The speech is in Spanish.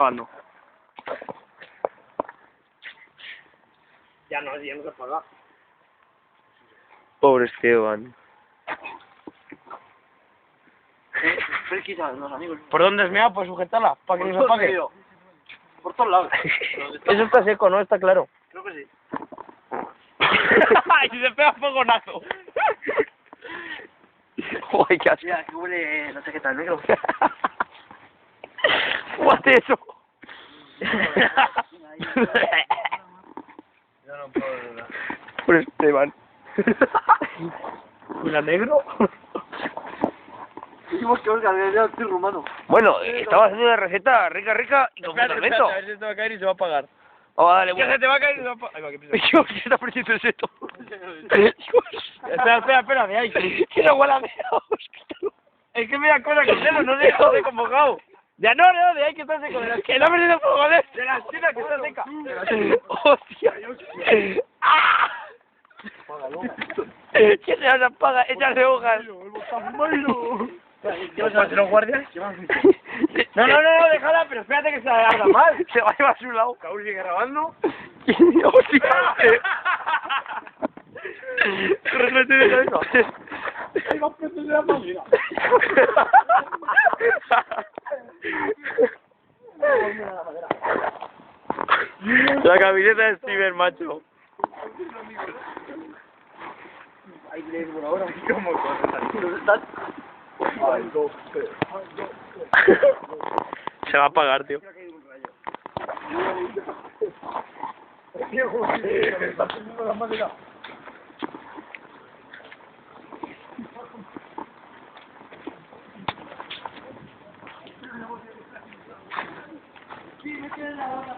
Grabando. Ya no se puede. Pobre Esteban. Fresquita, los amigos. ¿Por dónde es mea? Pues sujetarla, para que no se apague. Por todos lados. Eso está seco, ¿no? Está claro. Creo que sí. ¡Y se pega fogonazo! ¡Uy, qué asco! Mira, que huele la chaqueta negro. ¡Fúate eso! Yo no puedo de verdad. Por Esteban. ¿Una negro? Dijimos que Oscar había el tío rumano. Bueno, estaba haciendo una receta rica y con fundamento. A ver si te va a caer y se va a apagar. Vamos a darle Que se te va a caer y se va a apagar. Ahí va, que pisa. Dios, ¿qué está apareciendo ese esto? Espera, de ahí. Que no huele a mea, Es que mira cosa que tengo, no sé cómo convocado. Ya no, de ahí que está seco. Que no ha perdido fuego, joder. De la esquina que está seca. ¡Hostia! ¡Ah! ¿Qué se nos apaga? Echarse hojas. ¿Qué vas a hacer los guardias? No, déjala, pero espérate que se abra mal. Se va a llevar a su lado. Caúl sigue grabando. ¡Hostia! Réglate de eso. Ahí va a prender la madera. La camiseta de Steven, macho. Ahí le por ahora. ¿Cómo Se va a apagar, tío. Está prendiendo la madera. Sí, me queda la hora.